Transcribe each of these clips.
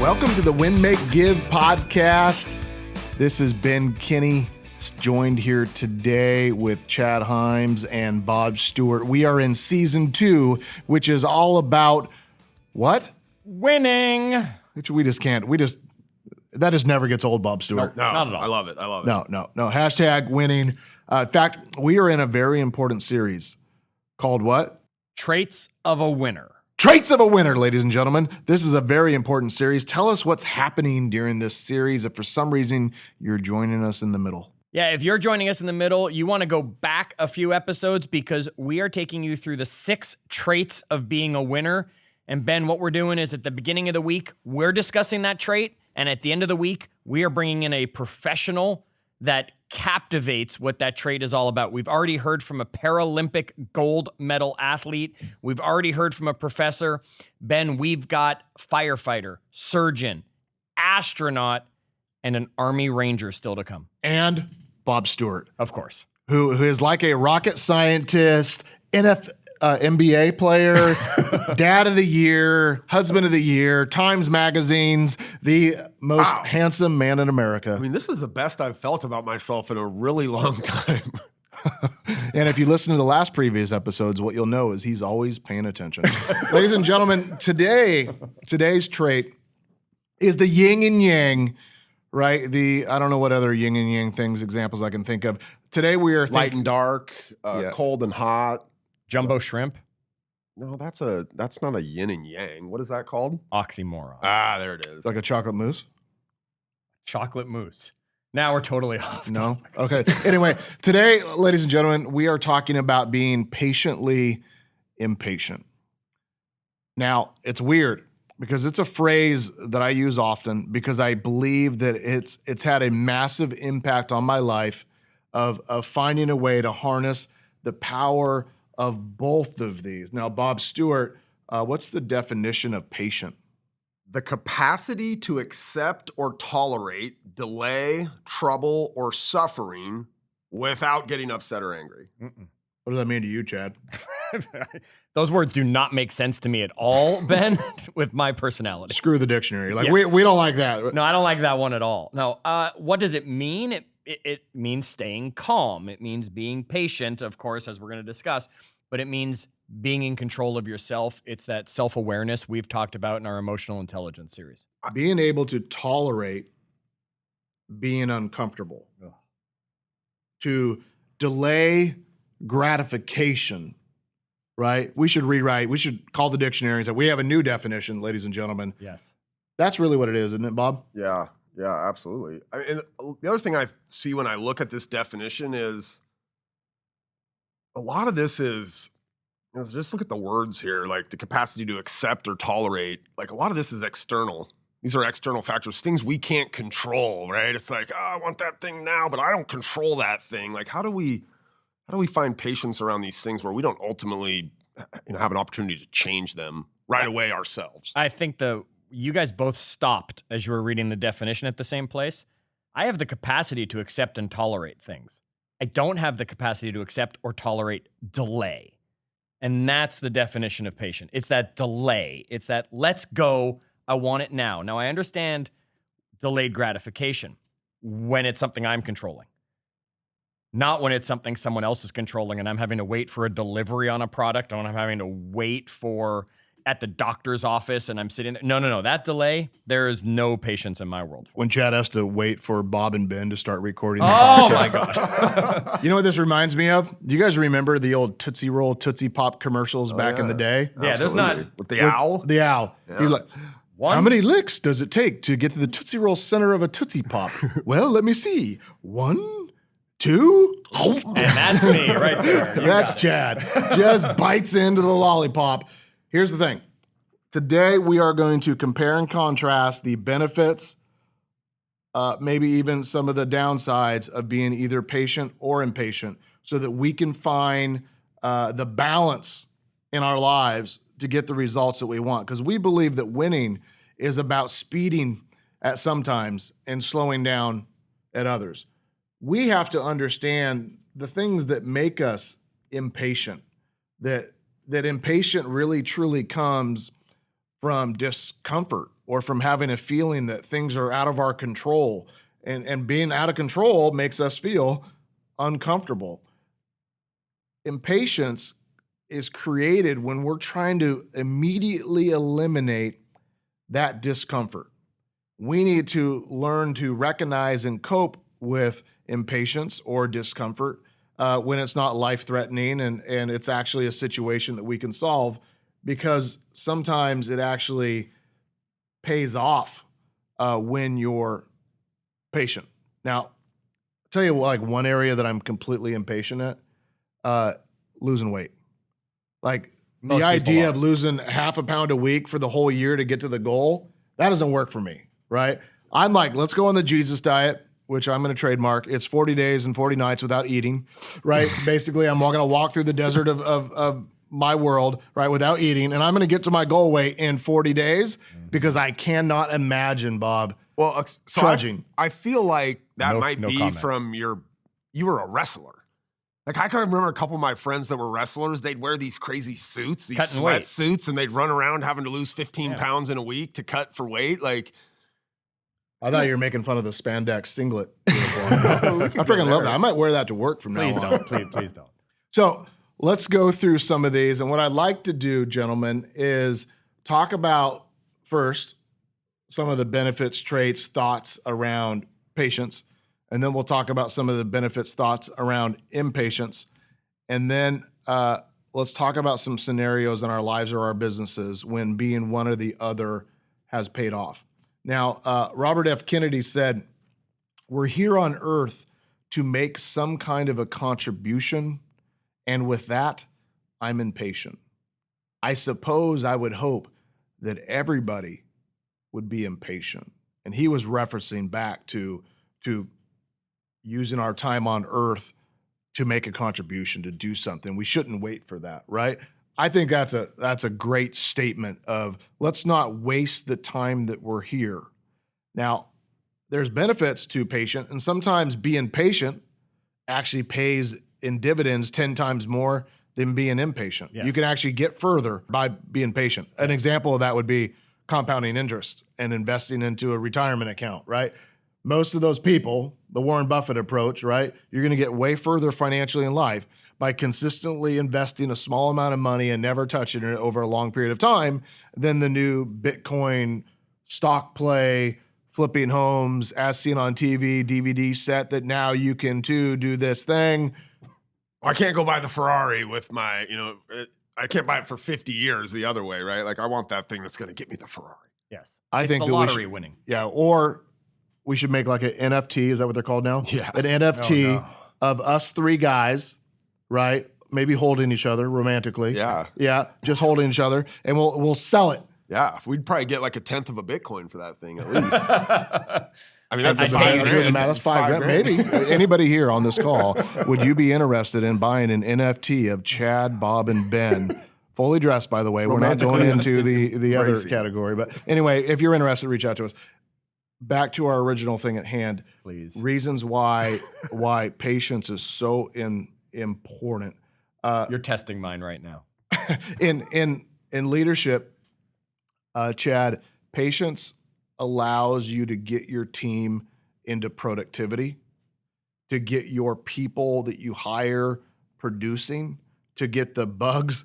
Welcome to the Win, Make, Give podcast. This is Ben Kinney, joined here today with Chad Himes and Bob Stewart. We are in season 2, which is all about what? Winning. Which that just never gets old, Bob Stewart. No, not at all. I love it. No. Hashtag winning. In fact, we are in a very important series called what? Traits of a winner. Traits of a winner, ladies and gentlemen. This is a very important series. Tell us what's happening during this series if for some reason you're joining us in the middle. Yeah, if you're joining us in the middle, you want to go back a few episodes because we are taking you through the 6 traits of being a winner. And Ben, what we're doing is at the beginning of the week, we're discussing that trait. And at the end of the week, we are bringing in a professional that captivates what that trait is all about. We've already heard from a Paralympic gold medal athlete. We've already heard from a professor. Ben, we've got firefighter, surgeon, astronaut, and an Army Ranger still to come. And Bob Stewart, Of course. who is like a rocket scientist, NBA player, dad of the year, husband of the year, Times Magazine's the most handsome man in America. I mean, this is the best I've felt about myself in a really long time. And if you listen to the last previous episodes, what you'll know is he's always paying attention. Ladies and gentlemen, today's trait is the yin and yang, right? I don't know what other yin and yang examples I can think of. Today we are Light and dark, cold and hot. Jumbo shrimp, No, that's not a yin and yang. What is that called? oxymoron. There it is. like a chocolate mousse. Chocolate mousse. Now we're totally off. No? Okay. Anyway, today, ladies and gentlemen, we are talking about being patiently impatient. Now, it's weird because it's a phrase that I use often because I believe that it's had a massive impact on my life of finding a way to harness the power of both of these. Now, Bob Stewart, what's the definition of patient? The capacity to accept or tolerate delay, trouble, or suffering without getting upset or angry. What does that mean to you, Chad? Those words do not make sense to me at all, Ben, with my personality. Screw the dictionary. Like, Yeah. we don't like that. No, I don't like that one at all. No, what does it mean? It means staying calm. It means being patient, of course, as we're going to discuss, but it means being in control of yourself. It's that self-awareness we've talked about in our emotional intelligence series. Being able to tolerate being uncomfortable, to delay gratification, right? We should call the dictionary and say, we have a new definition, ladies and gentlemen. Yes. That's really what it is, isn't it, Bob? Yeah, absolutely. And the other thing I see when I look at this definition is a lot of this is, just look at the words here, like the capacity to accept or tolerate. Like a lot of this is external. These are external factors, things we can't control, right? It's like, I want that thing now, but I don't control that thing. Like, how do we find patience around these things where we don't ultimately, have an opportunity to change them right away ourselves? I think you guys both stopped as you were reading the definition at the same place. I have the capacity to accept and tolerate things. I don't have the capacity to accept or tolerate delay. And that's the definition of patient. It's that delay. It's that let's go. I want it now. Now, I understand delayed gratification when it's something I'm controlling, not when it's something someone else is controlling and I'm having to wait for a delivery on a product and I'm having to wait at the doctor's office and I'm sitting there. No. That delay, there is no patience in my world. When Chad has to wait for Bob and Ben to start recording the Oh, podcast. my God. You know what this reminds me of? Do you guys remember the old Tootsie Roll, Tootsie Pop commercials back in the day? Yeah, there's not. With the owl? The owl. Yeah. You're like, how many licks does it take to get to the Tootsie Roll center of a Tootsie Pop? Well, let me see. 1, 2. And that's me right there. That's Chad. Just bites into the lollipop. Here's the thing. Today, we are going to compare and contrast the benefits, maybe even some of the downsides of being either patient or impatient so that we can find the balance in our lives to get the results that we want. Because we believe that winning is about speeding at some times and slowing down at others. We have to understand the things that make us impatient, that impatient really truly comes from discomfort or from having a feeling that things are out of our control. And being out of control makes us feel uncomfortable. Impatience is created when we're trying to immediately eliminate that discomfort. We need to learn to recognize and cope with impatience or discomfort when it's not life-threatening and it's actually a situation that we can solve, because sometimes it actually pays off when you're patient. Now, I'll tell you like one area that I'm completely impatient at, losing weight. Like Most the people idea are. of losing half a pound a week for the whole year to get to the goal, that doesn't work for me, right? I'm like, let's go on the Jesus diet, which I'm going to trademark. It's 40 days and 40 nights without eating, right? Basically, I'm going to walk through the desert of my world, right, without eating, and I'm going to get to my goal weight in 40 days because I cannot imagine, Bob, Well, so trudging. I feel like that No- might no be comment. from you were a wrestler. Like I can remember a couple of my friends that were wrestlers. They'd wear these crazy suits, these Cutting weight. sweatsuits, and they'd run around having to lose 15 Yeah. pounds in a week to cut for weight. Like, I thought you were making fun of the spandex singlet uniform. I We could go freaking love there. that. I might wear that to work from Please now on. don't. Please don't. So let's go through some of these. And what I'd like to do, gentlemen, is talk about first some of the benefits, traits, thoughts around patience. And then we'll talk about some of the benefits, thoughts around impatience. And then let's talk about some scenarios in our lives or our businesses when being one or the other has paid off. Now, Robert F. Kennedy said, "We're here on earth to make some kind of a contribution, and with that, I'm impatient. I suppose I would hope that everybody would be impatient." And he was referencing back to using our time on earth to make a contribution, to do something. We shouldn't wait for that, right? I think that's a great statement of let's not waste the time that we're here. Now, there's benefits to patient, and sometimes being patient actually pays in dividends 10 times more than being impatient. Yes. You can actually get further by being patient. An example of that would be compounding interest and investing into a retirement account, right? Most of those people, the Warren Buffett approach, right? You're going to get way further financially in life by consistently investing a small amount of money and never touching it over a long period of time than the new Bitcoin stock play, flipping homes, as seen on TV, DVD set that now you can too do this thing. I can't go buy the Ferrari with my, I can't buy it for 50 years the other way, right? Like I want that thing that's going to get me the Ferrari. Yes. I It's think the that we lottery should- winning. Yeah, or we should make like an NFT. Is that what they're called now? Yeah. An NFT Oh, no. of us three guys, right? Maybe holding each other romantically. Yeah. Yeah, just holding each other, and we'll sell it. Yeah. We'd probably get like a tenth of a Bitcoin for that thing at least. I mean, I'd that's pay five you to grand. do That's $5 grand. Maybe anybody here on this call, would you be interested in buying an NFT of Chad, Bob, and Ben? Fully dressed, by the way. We're not going into the other Embracing. category. But anyway, if you're interested, reach out to us. Back to our original thing at hand. Please. Reasons why patience is so important. You're testing mine right now. In leadership, Chad, patience allows you to get your team into productivity, to get your people that you hire producing, to get the bugs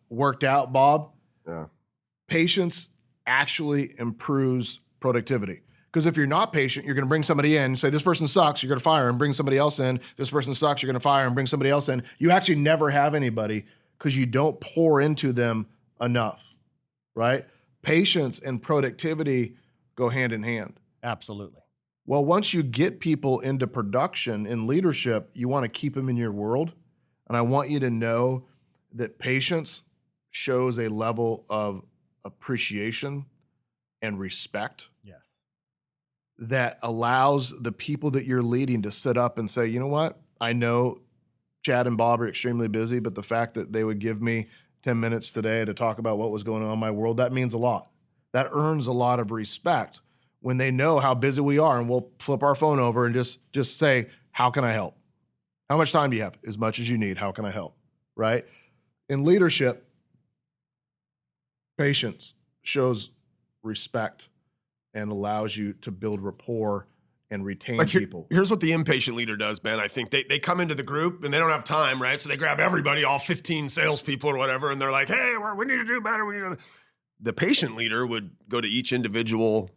worked out, Bob. Yeah. Patience actually improves productivity. Because if you're not patient, you're going to bring somebody in, say, this person sucks, you're going to fire and bring somebody else in. This person sucks, you're going to fire and bring somebody else in. You actually never have anybody because you don't pour into them enough, right? Patience and productivity go hand in hand. Absolutely. Well, once you get people into production in leadership, you want to keep them in your world. And I want you to know that patience shows a level of appreciation and respect Yes. that allows the people that you're leading to sit up and say, you know what? I know Chad and Bob are extremely busy, but the fact that they would give me 10 minutes today to talk about what was going on in my world, that means a lot. That earns a lot of respect when they know how busy we are, and we'll flip our phone over and just say, how can I help? How much time do you have? As much as you need. How can I help? Right? In leadership, patience shows respect and allows you to build rapport and retain Like people. here's what the impatient leader does, Ben. I think they come into the group and they don't have time, right? So they grab everybody, all 15 salespeople or whatever, and they're like, hey, we need to do better. The patient leader would go to each individual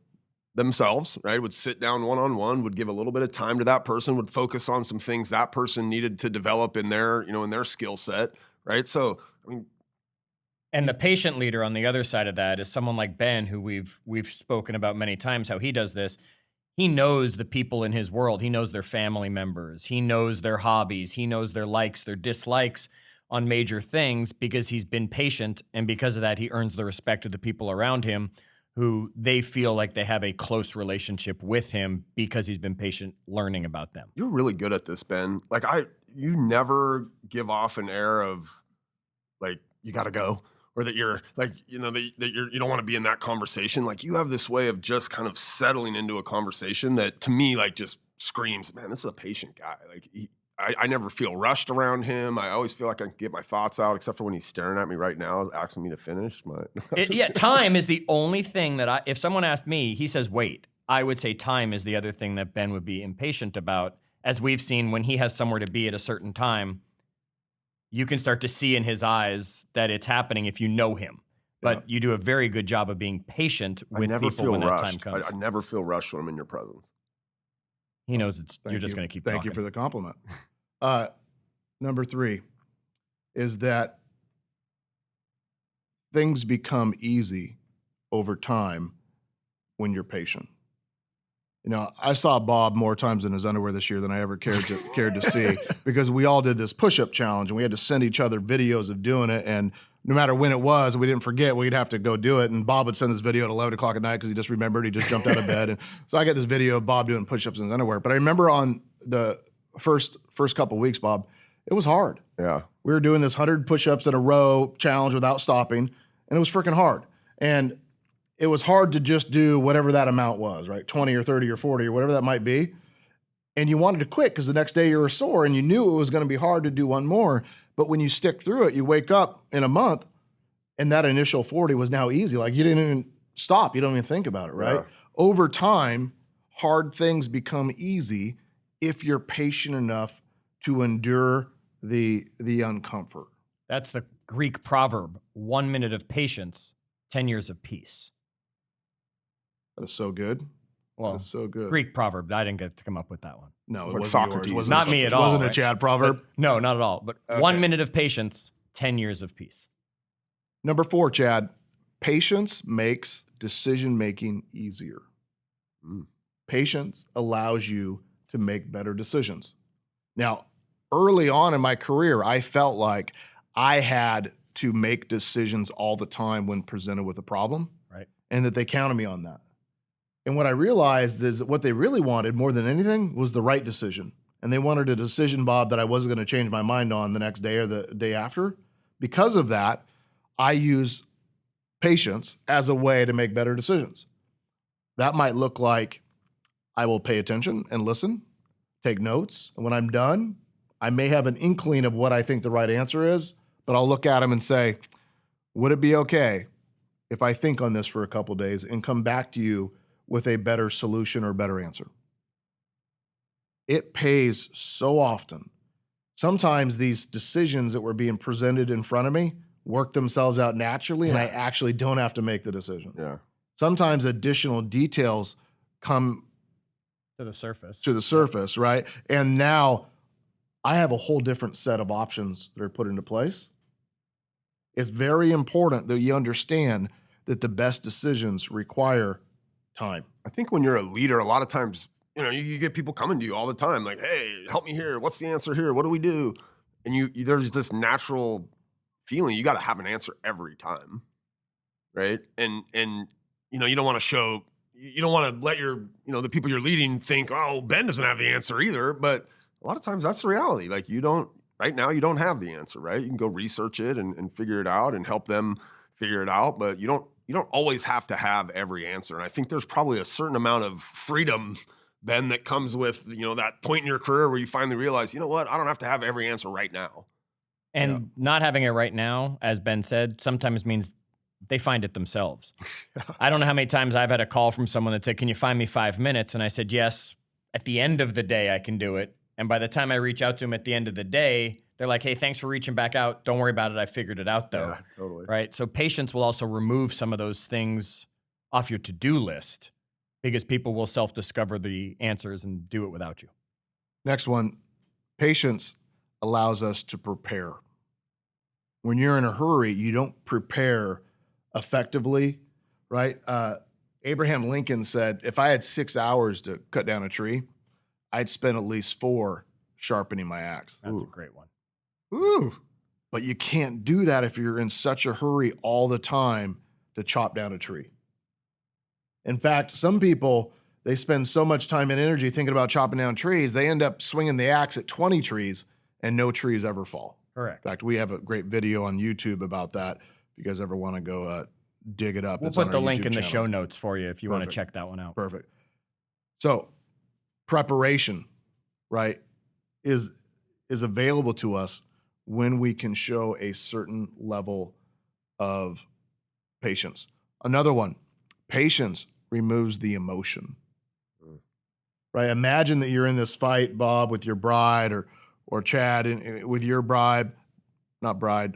themselves, right? Would sit down one-on-one, would give a little bit of time to that person, would focus on some things that person needed to develop in their, in their skill set, right? So, I mean, and the patient leader on the other side of that is someone like Ben, who we've spoken about many times, how he does this. He knows the people in his world. He knows their family members. He knows their hobbies. He knows their likes, their dislikes on major things because he's been patient. And because of that, he earns the respect of the people around him who they feel like they have a close relationship with him because he's been patient learning about them. you're really good at this, Ben. Like you never give off an air of like, you got to go. Or that you're like, that you don't want to be in that conversation. Like you have this way of just kind of settling into a conversation that to me, like just screams, man, this is a patient guy. Like I never feel rushed around him. I always feel like I can get my thoughts out, except for when he's staring at me right now, asking me to finish. Time is the only thing that if someone asked me, he says, wait, I would say time is the other thing that Ben would be impatient about. As we've seen when he has somewhere to be at a certain time, you can start to see in his eyes that it's happening if you know him. But you do a very good job of being patient with people when that time comes. I never feel rushed when I'm in your presence. He knows you're just going to keep talking. Thank you for the compliment. Number 3 is that things become easy over time when you're patient. I saw Bob more times in his underwear this year than I ever cared to see because we all did this push-up challenge and we had to send each other videos of doing it. And no matter when it was, we didn't forget, we'd have to go do it. And Bob would send this video at 11 o'clock at night because he just remembered, he just jumped out of bed. And so I got this video of Bob doing push-ups in his underwear. But I remember on the first couple of weeks, Bob, it was hard. Yeah. We were doing this 100 push-ups in a row challenge without stopping, and it was freaking hard. And it was hard to just do whatever that amount was, right? 20 or 30 or 40 or whatever that might be. And you wanted to quit because the next day you were sore and you knew it was going to be hard to do one more. But when you stick through it, you wake up in a month and that initial 40 was now easy. Like you didn't even stop. You don't even think about it, right? Yeah. Over time, hard things become easy if you're patient enough to endure the uncomfort. That's the Greek proverb, 1 minute of patience, 10 years of peace. That is so good. Well, that is so good. Greek proverb. I didn't get to come up with that one. No, It's it like wasn't Socrates. yours. It wasn't Not me at all. It wasn't a right? Chad proverb. No, not at all. But Okay. 1 minute of patience, 10 years of peace. Number 4, Chad, patience makes decision-making easier. Patience allows you to make better decisions. Now, early on in my career, I felt like I had to make decisions all the time when presented with a problem, Right. and that they counted me on that. And what I realized is that what they really wanted more than anything was the right decision. And they wanted a decision, Bob, that I wasn't going to change my mind on the next day or the day after. Because of that, I use patience as a way to make better decisions. That might look like I will pay attention and listen, take notes, and when I'm done, I may have an inkling of what I think the right answer is, but I'll look at them and say, would it be okay if I think on this for a couple days and come back to you with a better solution or better answer? It pays so often. Sometimes these decisions that were being presented in front of me work themselves out naturally, and I actually don't have to make the decision. Yeah. Sometimes additional details come To the surface. Right? And now I have a whole different set of options that are put into place. It's very important that you understand that the best decisions require time. I think when you're a leader, a lot of times, you get people coming to you all the time, like, hey, help me here. What's the answer here? What do we do? And there's this natural feeling you got to have an answer every time, right? And you don't want to you don't want to let the people you're leading think, oh, Ben doesn't have the answer either. But a lot of times that's the reality. Like right now you don't have the answer, right? You can go research it and figure it out and help them figure it out, but you don't always have to have every answer. And I think there's probably a certain amount of freedom, Ben, that comes with, that point in your career where you finally realize, you know what, I don't have to have every answer right now. And not having it right now, as Ben said, sometimes means they find it themselves. I don't know how many times I've had a call from someone that said, can you find me 5 minutes? And I said, yes, at the end of the day, I can do it. And by the time I reach out to them at the end of the day, they're like, hey, thanks for reaching back out. Don't worry about it. I figured it out though. Yeah, totally. Right? So patience will also remove some of those things off your to-do list because people will self-discover the answers and do it without you. Next one, patience allows us to prepare. When you're in a hurry, you don't prepare effectively, right? Abraham Lincoln said, if I had 6 hours to cut down a tree, I'd spend at least 4 sharpening my axe. That's a great one. Ooh. But you can't do that if you're in such a hurry all the time to chop down a tree. In fact, some people, they spend so much time and energy thinking about chopping down trees, they end up swinging the axe at 20 trees and no trees ever fall. Correct. In fact, we have a great video on YouTube about that. If you guys ever want to go dig it up. We'll it's on put the our link YouTube in the channel. show notes for you if you want to Perfect. check that one out. Perfect. So preparation, right, is available to us when we can show a certain level of patience. Another one, patience removes the emotion. Right? Imagine that you're in this fight, Bob, with your bride or Chad with your bride, not bride,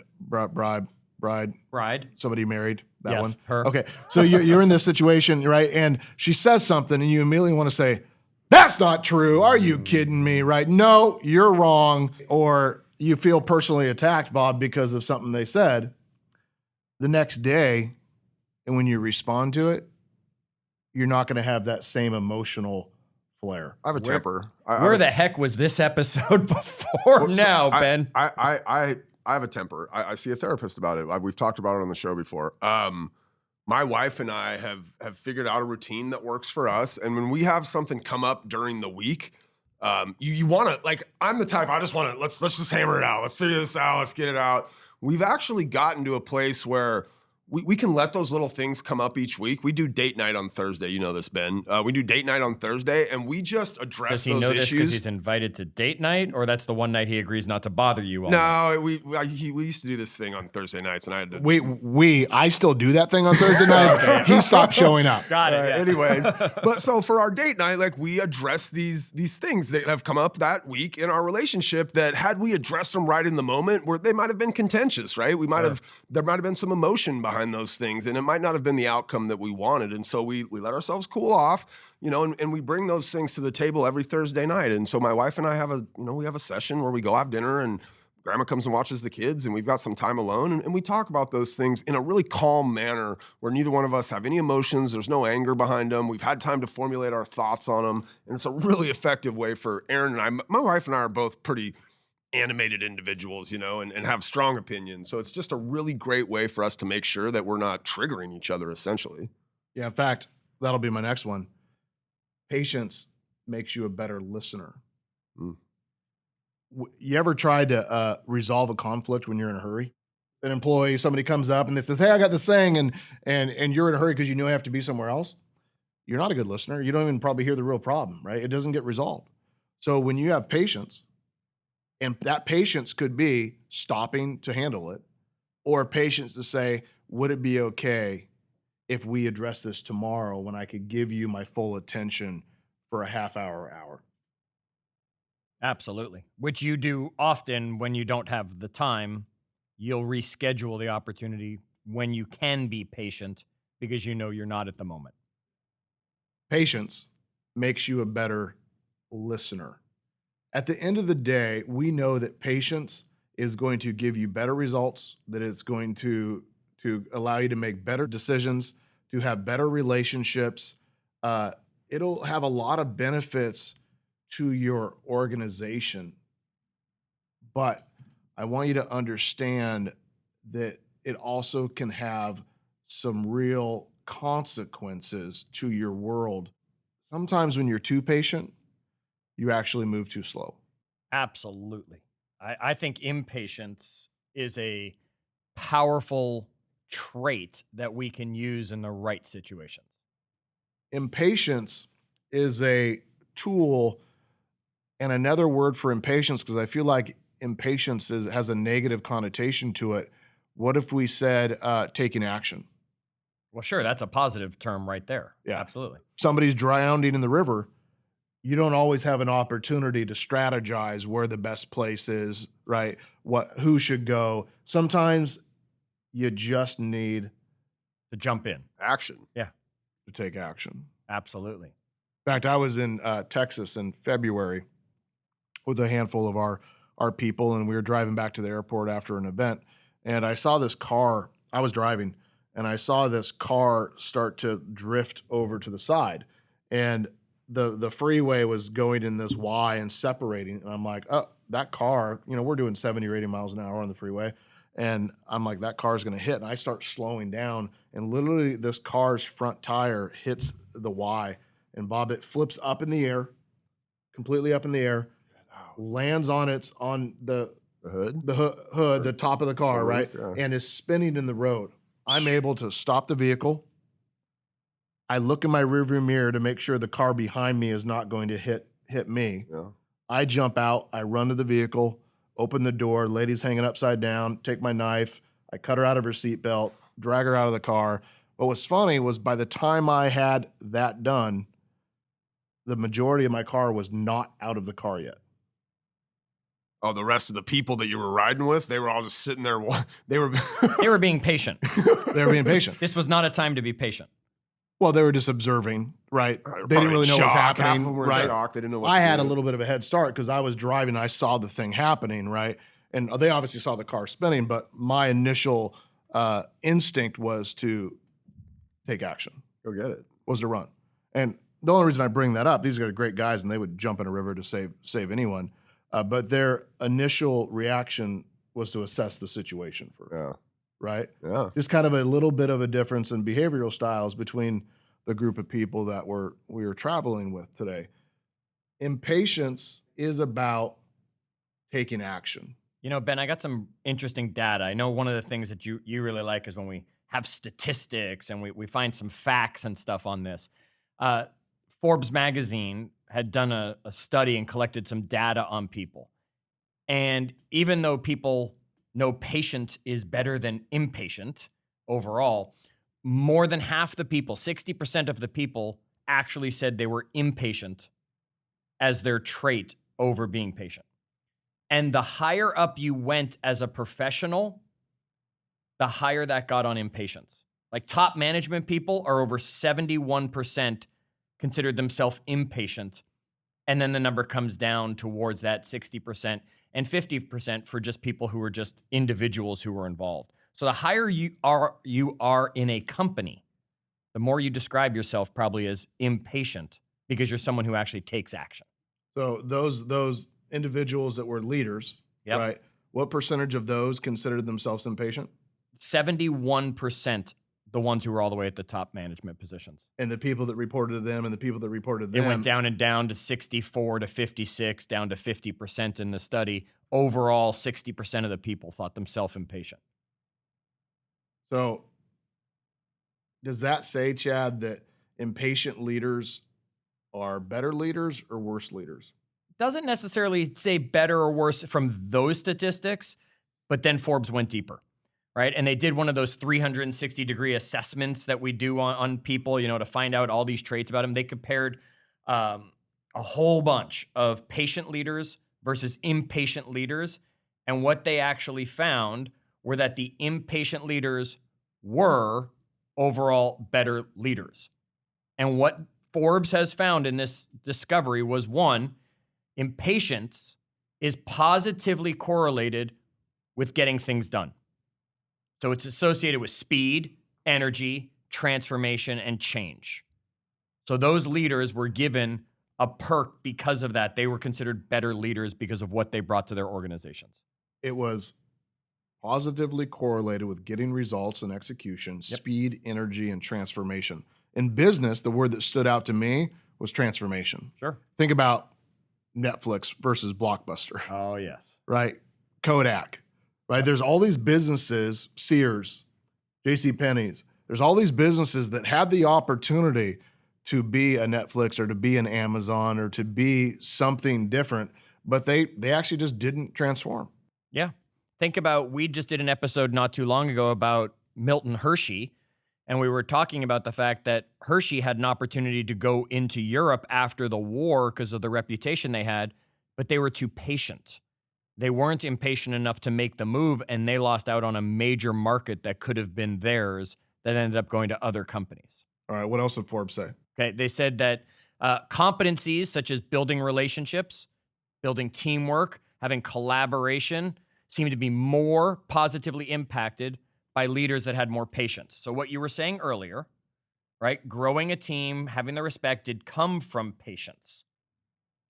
somebody married, that Yes, one. her. Okay, so you're in this situation, right? And she says something and you immediately want to say, that's not true. Are you kidding me, right? No, you're wrong. Or you feel personally attacked, Bob, because of something they said. The next day, and when you respond to it, you're not going to have that same emotional flare. I have a temper. Where the heck was this episode before now, Ben? I have a temper. I see a therapist about it. We've talked about it on the show before. My wife and I have figured out a routine that works for us. And when we have something come up during the week, you want to, like, I'm the type, I just want to, let's just hammer it out. Let's figure this out. Let's get it out. We've actually gotten to a place where we can let those little things come up each week. We do date night on Thursday. You know this, Ben. We do date night on Thursday, and we just address Does he those know this because issues. he's invited to date night, or that's the one night he agrees not to bother you on? No, we used to do this thing on Thursday nights, and I had to. I still do that thing on Thursday nights. He stopped showing up. Got it. Yeah. Anyways, but so for our date night, like, we address these things that have come up that week in our relationship that, had we addressed them right in the moment, where they might have been contentious, right? There might have been some emotion behind those things, and it might not have been the outcome that we wanted. And so we let ourselves cool off, and we bring those things to the table every Thursday night. And so my wife and I have a session where we go have dinner, and Grandma comes and watches the kids, and we've got some time alone, and we talk about those things in a really calm manner where neither one of us have any emotions. There's no anger behind them. We've had time to formulate our thoughts on them, and it's a really effective way for Aaron and I. My wife and I are both pretty animated individuals, and have strong opinions. So it's just a really great way for us to make sure that we're not triggering each other, essentially. Yeah, in fact, that'll be my next one. Patience makes you a better listener. You ever tried to resolve a conflict when you're in a hurry? An employee, somebody comes up and they says, hey, I got this thing, and you're in a hurry because you have to be somewhere else. You're not a good listener. You don't even probably hear the real problem, right? It doesn't get resolved. So when you have patience, and that patience could be stopping to handle it, or patience to say, would it be okay if we address this tomorrow when I could give you my full attention for a half hour? Absolutely. Which you do often when you don't have the time. You'll reschedule the opportunity when you can be patient because you're not at the moment. Patience makes you a better listener. At the end of the day, we know that patience is going to give you better results, that it's going to allow you to make better decisions, to have better relationships. It'll have a lot of benefits to your organization. But I want you to understand that it also can have some real consequences to your world. Sometimes when you're too patient, you actually move too slow. Absolutely. I think impatience is a powerful trait that we can use in the right situations. Impatience is a tool, and another word for impatience, because I feel like impatience has a negative connotation to it. What if we said taking action? Well, sure, that's a positive term right there. Yeah. Absolutely. Somebody's drowning in the river. You don't always have an opportunity to strategize where the best place is, right? Who should go. Sometimes you just need To jump in. Action. Yeah, to take action. absolutely. In fact, I was in Texas in February with a handful of our people, and we were driving back to the airport after an event, and I saw this car. I was driving, and I saw this car start to drift over to the side, and the freeway was going in this Y and separating, and I'm like, oh, that car, we're doing 70 or 80 miles an hour on the freeway, and I'm like, that car's going to hit, and I start slowing down, and literally this car's front tire hits the Y, and Bob, it flips up in the air, completely up in the air, lands on the hood, the top of the car, the right? roof, yeah. And is spinning in the road. I'm able to stop the vehicle. I look in my rearview mirror to make sure the car behind me is not going to hit me. Yeah. I jump out, I run to the vehicle, open the door, lady's hanging upside down, take my knife, I cut her out of her seatbelt, drag her out of the car. What was funny was by the time I had that done, the majority of my car was not out of the car yet. Oh, the rest of the people that you were riding with, they were all just sitting there. They were They were being patient. They were being patient. This was not a time to be patient. Well, they were just observing, right? They were They didn't probably really know in what was shock. Half happening, of them were in right? shock. They didn't know what I to had do. a little bit of a head start because I was driving. I saw the thing happening, right? And they obviously saw the car spinning, but my initial instinct was to take action, Go get it. was to run. And the only reason I bring that up, these are great guys, and they would jump in a river to save anyone. But their initial reaction was to assess the situation first, Yeah. right? Yeah. Just kind of a little bit of a difference in behavioral styles between the group of people that we were traveling with today. Impatience is about taking action. Ben, I got some interesting data. I know one of the things that you really like is when we have statistics and we find some facts and stuff on this. Forbes magazine had done a study and collected some data on people. And even though people know patient is better than impatient overall, more than half the people, 60% of the people, actually said they were impatient as their trait over being patient. And the higher up you went as a professional, the higher that got on impatience. Like top management people are over 71% considered themselves impatient. And then the number comes down towards that 60% and 50% for just people who are just individuals who were involved. So the higher you are in a company, the more you describe yourself probably as impatient because you're someone who actually takes action. So those individuals that were leaders, Yep. right? What percentage of those considered themselves impatient? 71%, the ones who were all the way at the top management positions. And the people that reported to them and the people that reported to It them. went down and down to 64 to 56, down to 50% in the study. Overall, 60% of the people thought themselves impatient. So does that say, Chad, that impatient leaders are better leaders or worse leaders? Doesn't necessarily say better or worse from those statistics, but then Forbes went deeper, right? And they did one of those 360-degree assessments that we do on people, to find out all these traits about them. They compared a whole bunch of patient leaders versus impatient leaders. And what they actually found were that the impatient leaders were overall better leaders. And what Forbes has found in this discovery was, one, impatience is positively correlated with getting things done. So it's associated with speed, energy, transformation, and change. So those leaders were given a perk because of that. They were considered better leaders because of what they brought to their organizations. It was positively correlated with getting results and execution, Yep. speed, energy, and transformation. In business, the word that stood out to me was transformation. Sure. Think about Netflix versus Blockbuster, Oh, yes. right? Kodak, right? There's all these businesses, Sears, JCPenney's. There's all these businesses that had the opportunity to be a Netflix or to be an Amazon or to be something different, but they actually just didn't transform. Yeah. Think about, we just did an episode not too long ago about Milton Hershey, and we were talking about the fact that Hershey had an opportunity to go into Europe after the war because of the reputation they had, but they were too patient. They weren't impatient enough to make the move, and they lost out on a major market that could have been theirs that ended up going to other companies. All right, what else did Forbes say? Okay, they said that competencies such as building relationships, building teamwork, having collaboration seem to be more positively impacted by leaders that had more patience. So what you were saying earlier, right? Growing a team, having the respect did come from patience.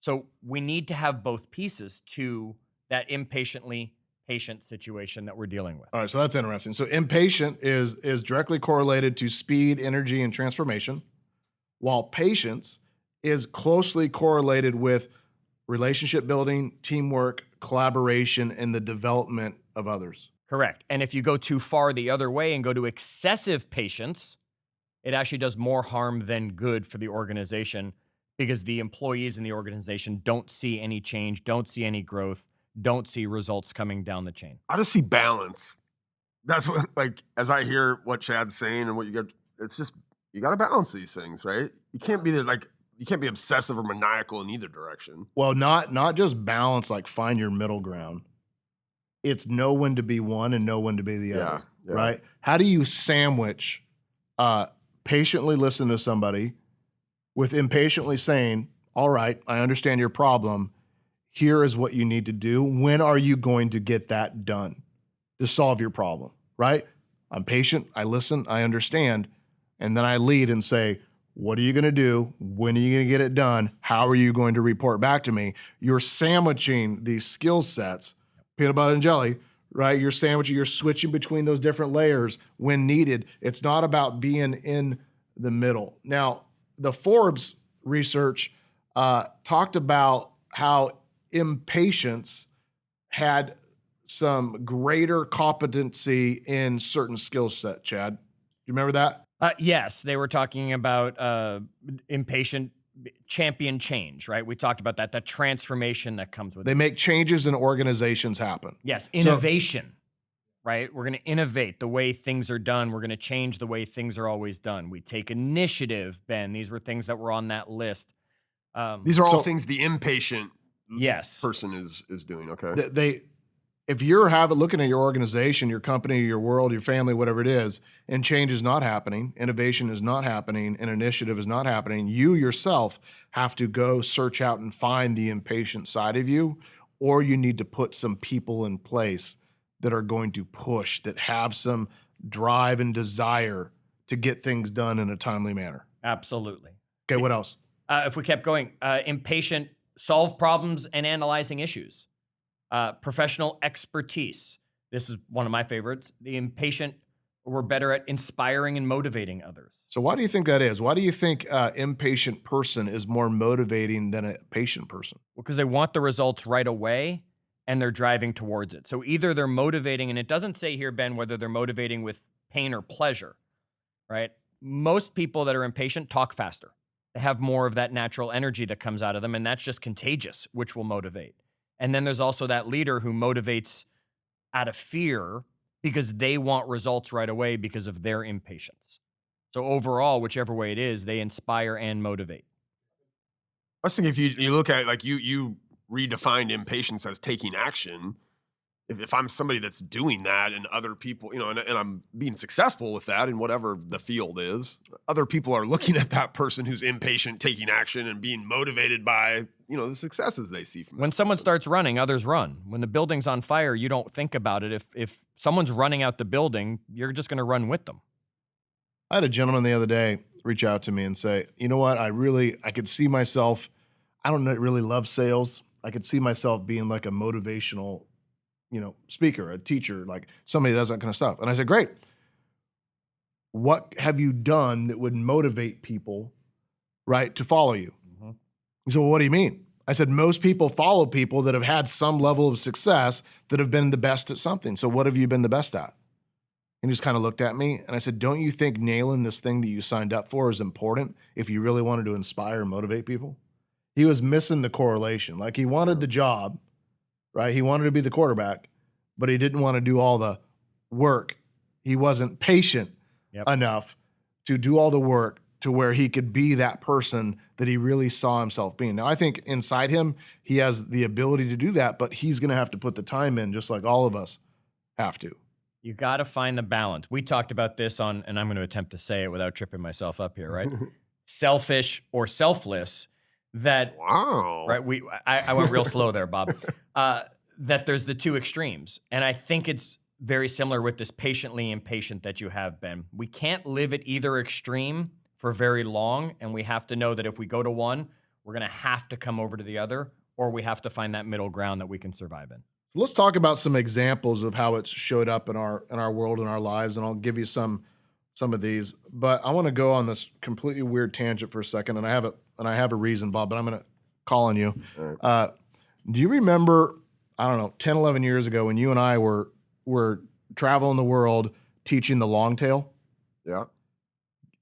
So we need to have both pieces to that impatiently patient situation that we're dealing with. All right, so that's interesting. So impatient is directly correlated to speed, energy, and transformation, while patience is closely correlated with relationship building, teamwork, collaboration, and the development of others. Correct. And if you go too far the other way and go to excessive patience, it actually does more harm than good for the organization, because the employees in the organization don't see any change, don't see any growth, don't see results coming down the chain. I just see balance. That's what, like, as I hear what Chad's saying and what you get, it's just, you got to balance these things, right? You can't be you can't be obsessive or maniacal in either direction. Well, not just balance, like find your middle ground. It's know when to be one and know when to be the other, yeah. right? How do you sandwich patiently listen to somebody with impatiently saying, all right, I understand your problem. Here is what you need to do. When are you going to get that done to solve your problem, right? I'm patient, I listen, I understand, and then I lead and say, what are you going to do? When are you going to get it done? How are you going to report back to me? You're sandwiching these skill sets, peanut butter and jelly, right? You're sandwiching, you're switching between those different layers when needed. It's not about being in the middle. Now, the Forbes research talked about how impatience had some greater competency in certain skill set, Chad. Do you remember that? Yes, they were talking about impatient champion change, right? We talked about that transformation that comes with it. They make changes in organizations happen. Yes, innovation, right? We're going to innovate the way things are done. We're going to change the way things are always done. We take initiative, Ben. These were things that were on that list. These are all things the impatient yes person is doing, okay? If you're looking at your organization, your company, your world, your family, whatever it is, and change is not happening, innovation is not happening, and initiative is not happening, you yourself have to go search out and find the impatient side of you, or you need to put some people in place that are going to push, that have some drive and desire to get things done in a timely manner. Absolutely. Okay, what else? If we kept going, impatient, solve problems and analyzing issues. Professional expertise. This is one of my favorites. The impatient were better at inspiring and motivating others. So why do you think that is? Why do you think impatient person is more motivating than a patient person? Well, because they want the results right away and they're driving towards it. So either they're motivating, and it doesn't say here, Ben, whether they're motivating with pain or pleasure, right? Most people that are impatient talk faster. They have more of that natural energy that comes out of them, and that's just contagious, which will motivate. And then there's also that leader who motivates out of fear because they want results right away because of their impatience. So overall, whichever way it is, they inspire and motivate. I was thinking, if you look at it, like you redefined impatience as taking action. If I'm somebody that's doing that and other people, and I'm being successful with that in whatever the field is, other people are looking at that person who's impatient, taking action and being motivated by, the successes they see from When someone starts running, others run. When the building's on fire, you don't think about it. If someone's running out the building, you're just going to run with them. I had a gentleman the other day reach out to me and say, you know what, I could see myself, I don't really love sales. I could see myself being like a motivational speaker, a teacher, like somebody that does that kind of stuff. And I said, great. What have you done that would motivate people, right, to follow you? Mm-hmm. He said, well, what do you mean? I said, most people follow people that have had some level of success that have been the best at something. So what have you been the best at? And he just kind of looked at me and I said, don't you think nailing this thing that you signed up for is important if you really wanted to inspire and motivate people? He was missing the correlation. Like, he wanted the job, right? He wanted to be the quarterback, but he didn't want to do all the work. He wasn't patient Yep. enough to do all the work to where he could be that person that he really saw himself being. Now, I think inside him, he has the ability to do that, but he's going to have to put the time in just like all of us have to. You got to find the balance. We talked about this on, and I'm going to attempt to say it without tripping myself up here, right? Selfish or selfless. That Wow. right. I went real slow there, Bob. That there's the two extremes, and I think it's very similar with this patiently impatient that you have, Ben. We can't live at either extreme for very long, and we have to know that if we go to one, we're going to have to come over to the other, or we have to find that middle ground that we can survive in. Let's talk about some examples of how it's showed up in our world and our lives, and I'll give you some of these. But I want to go on this completely weird tangent for a second, and I have a reason, Bob. But I'm going to call on you. Right. Do you remember? I don't know, 10, 11 years ago when you and I were traveling the world teaching the long tail? Yeah.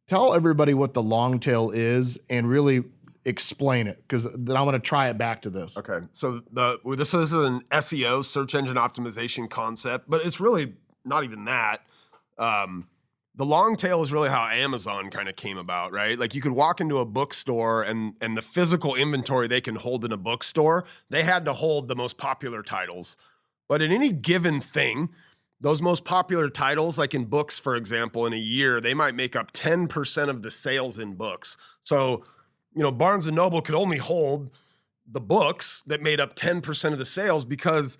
Tell everybody what the long tail is and really explain it, because then I want to try it back to this. Okay. So this is an SEO, search engine optimization concept, but it's really not even that. The long tail is really how Amazon kind of came about, right? Like you could walk into a bookstore and the physical inventory they can hold in a bookstore, they had to hold the most popular titles. But in any given thing, those most popular titles, like in books, for example, in a year, they might make up 10% of the sales in books. So, Barnes & Noble could only hold the books that made up 10% of the sales, because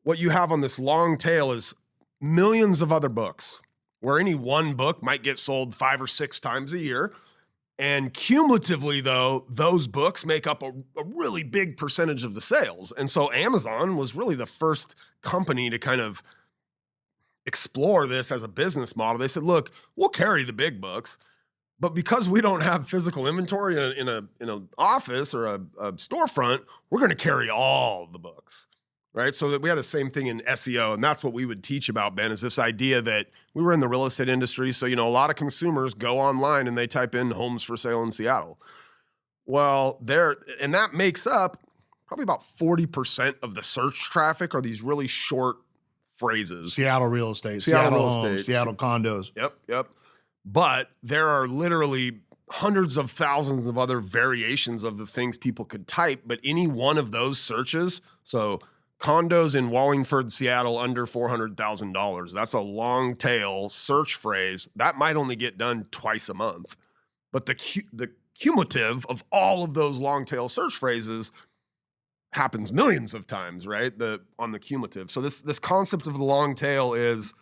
what you have on this long tail is millions of other books, where any one book might get sold 5 or 6 times a year. And cumulatively, though, those books make up a really big percentage of the sales. And so Amazon was really the first company to kind of explore this as a business model. They said, look, we'll carry the big books, but because we don't have physical inventory in an office or a storefront, we're going to carry all the books. Right. So that we had the same thing in SEO. And that's what we would teach about, Ben, is this idea that we were in the real estate industry. So, a lot of consumers go online and they type in homes for sale in Seattle. Well, and that makes up probably about 40% of the search traffic are these really short phrases. Seattle real estate, Seattle real homes, estate. Seattle condos. Yep. But there are literally hundreds of thousands of other variations of the things people could type. But any one of those searches, so condos in Wallingford, Seattle, under $400,000. That's a long tail search phrase. That might only get done twice a month. But the cumulative of all of those long tail search phrases happens millions of times, right? On the cumulative. So this concept of the long tail is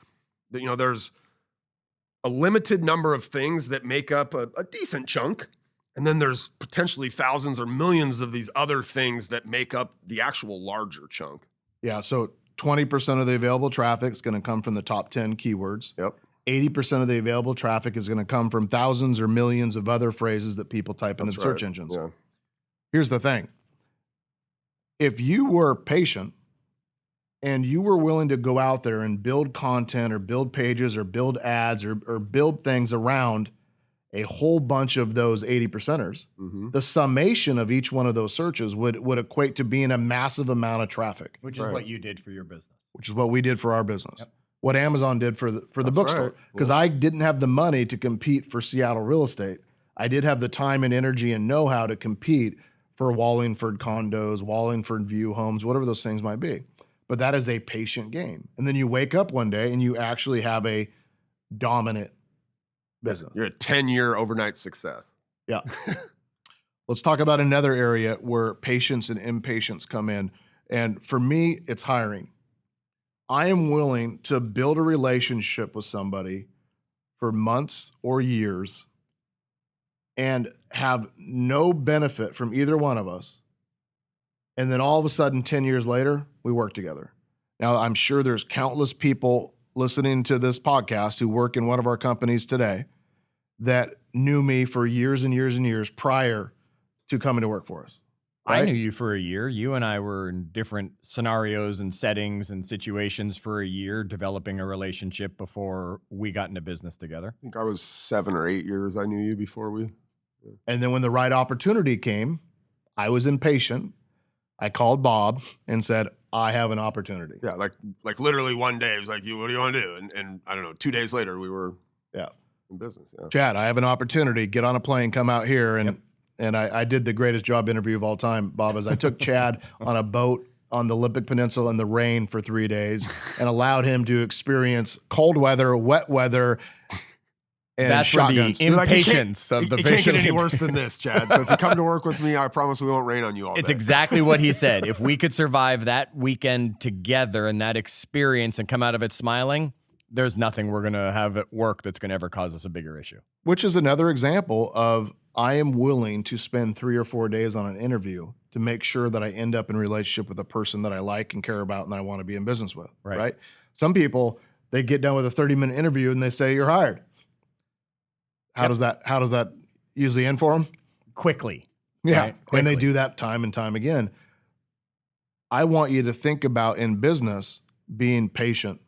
that, there's a limited number of things that make up a decent chunk. And then there's potentially thousands or millions of these other things that make up the actual larger chunk. Yeah, so 20% of the available traffic is going to come from the top 10 keywords. Yep. 80% of the available traffic is going to come from thousands or millions of other phrases that people type into search engines. Yeah. Here's the thing. If you were patient and you were willing to go out there and build content or build pages or build ads or build things around a whole bunch of those 80%ers, the summation of each one of those searches would equate to being a massive amount of traffic. Which is what you did for your business. Which is what we did for our business. Yep. What Amazon did for the bookstore. Because I didn't have the money to compete for Seattle real estate. I did have the time and energy and know-how to compete for Wallingford condos, Wallingford view homes, whatever those things might be. But that is a patient game. And then you wake up one day and you actually have a dominant business. You're a 10-year overnight success. Yeah. Let's talk about another area where patience and impatience come in. And for me, it's hiring. I am willing to build a relationship with somebody for months or years and have no benefit from either one of us. And then all of a sudden, 10 years later, we work together. Now, I'm sure there's countless people listening to this podcast who work in one of our companies today that knew me for years and years and years prior to coming to work for us. I right? knew you for a year. You and I were in different scenarios and settings and situations for a year, developing a relationship before we got into business together. I think I was 7 or 8 years I knew you before we. And then when the right opportunity came, I was impatient. I called Bob and said, I have an opportunity. Yeah, like literally one day it was like, what do you want to do? And I don't know, 2 days later we were in business. Yeah. Chad, I have an opportunity. Get on a plane, come out here. And I did the greatest job interview of all time, Bob, as I took Chad on a boat on the Olympic Peninsula in the rain for 3 days and allowed him to experience cold weather, wet weather, and That's shotguns. for the impatience of the It can't get patient. any worse than this, Chad. So if you come to work with me, I promise we won't rain on you all It's day. exactly what he said. If we could survive that weekend together and that experience and come out of it smiling, there's nothing we're going to have at work that's going to ever cause us a bigger issue. Which is another example of I am willing to spend 3 or 4 days on an interview to make sure that I end up in a relationship with a person that I like and care about and that I want to be in business with, right? Some people, they get done with a 30-minute interview and they say, you're hired. How does that usually end for them? Quickly. Yeah. Right? And they Quickly. do that time and time again. I want you to think about in business being patient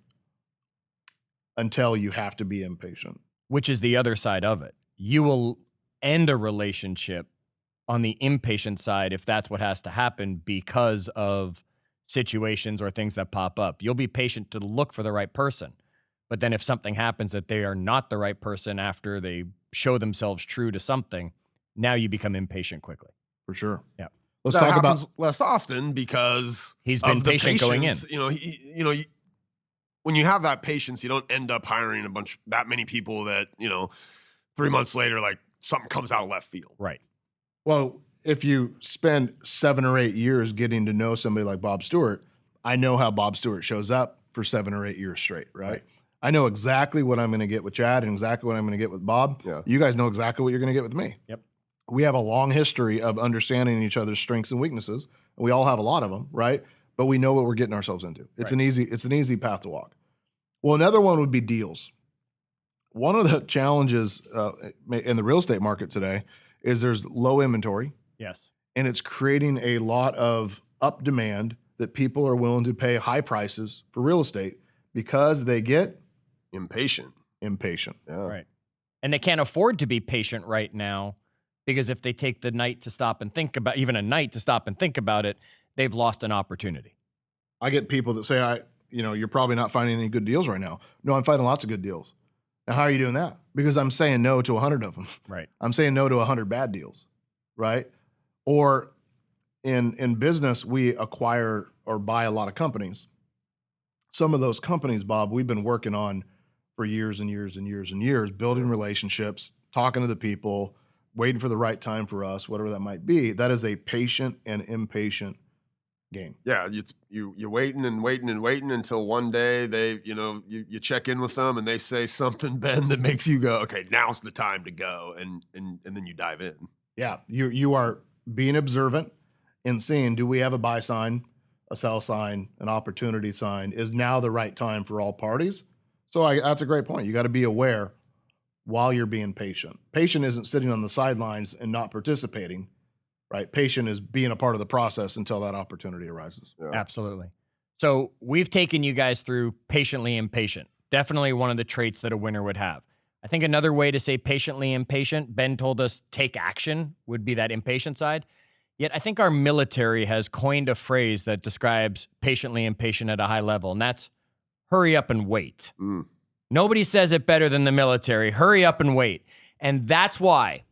until you have to be impatient. Which is the other side of it. You will end a relationship on the impatient side if that's what has to happen because of situations or things that pop up. You'll be patient to look for the right person. But then if something happens that they are not the right person after they show themselves true to something, now you become impatient quickly. For sure. Yeah. Let's that talk happens about less often because He's been of the patient going in. patience. When you have that patience, you don't end up hiring that many people that 3 months later, like something comes out of left field. Right. Well, if you spend 7 or 8 years getting to know somebody like Bob Stewart, I know how Bob Stewart shows up for 7 or 8 years straight, right? I know exactly what I'm going to get with Chad and exactly what I'm going to get with Bob. Yeah. You guys know exactly what you're going to get with me. Yep. We have a long history of understanding each other's strengths and weaknesses. We all have a lot of them, right? But we know what we're getting ourselves into. It's an easy path to walk. Well, another one would be deals. One of the challenges in the real estate market today is there's low inventory. Yes. And it's creating a lot of up demand that people are willing to pay high prices for real estate because they get Impatient. impatient. Yeah. Right. And they can't afford to be patient right now because if they take the night to stop and think about, even a night to stop and think about it, they've lost an opportunity. I get people that say, you're probably not finding any good deals right now. No, I'm finding lots of good deals. And how are you doing that? Because I'm saying no to 100 of them. Right. I'm saying no to 100 bad deals, right? Or in business, we acquire or buy a lot of companies. Some of those companies, Bob, we've been working on for years and years and years and years, building relationships, talking to the people, waiting for the right time for us, whatever that might be. That is a patient and impatient game. Yeah, you're waiting and waiting and waiting until one day they, you check in with them and they say something, Ben, that makes you go, okay, now's the time to go, and then you dive in. Yeah, you are being observant and seeing, do we have a buy sign, a sell sign, an opportunity sign? Is now the right time for all parties? So that's a great point. You got to be aware while you're being patient. Patient isn't sitting on the sidelines and not participating, right? Patient is being a part of the process until that opportunity arises. Yeah. Absolutely. So we've taken you guys through patiently impatient. Definitely one of the traits that a winner would have. I think another way to say patiently impatient, Ben told us take action would be that impatient side. Yet I think our military has coined a phrase that describes patiently impatient at a high level, and that's hurry up and wait. Mm. Nobody says it better than the military. Hurry up and wait. And that's why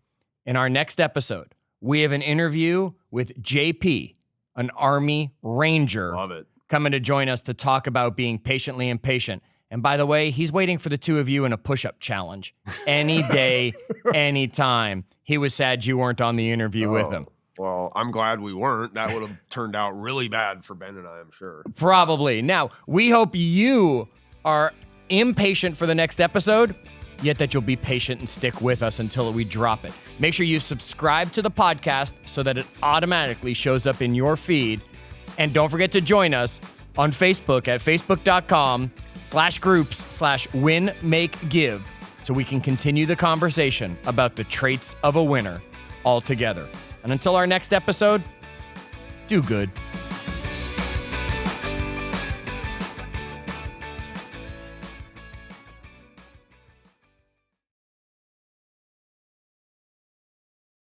in our next episode, we have an interview with JP, an Army Ranger, Love it. coming to join us to talk about being patiently impatient. And by the way, he's waiting for the two of you in a push-up challenge any day, anytime. He was sad you weren't on the interview with him. Well, I'm glad we weren't. That would have turned out really bad for Ben and I, I'm sure. Probably. Now, we hope you are impatient for the next episode, yet that you'll be patient and stick with us until we drop it. Make sure you subscribe to the podcast so that it automatically shows up in your feed. And don't forget to join us on Facebook at facebook.com/groups/win-make-give so we can continue the conversation about the traits of a winner all together. And until our next episode, do good.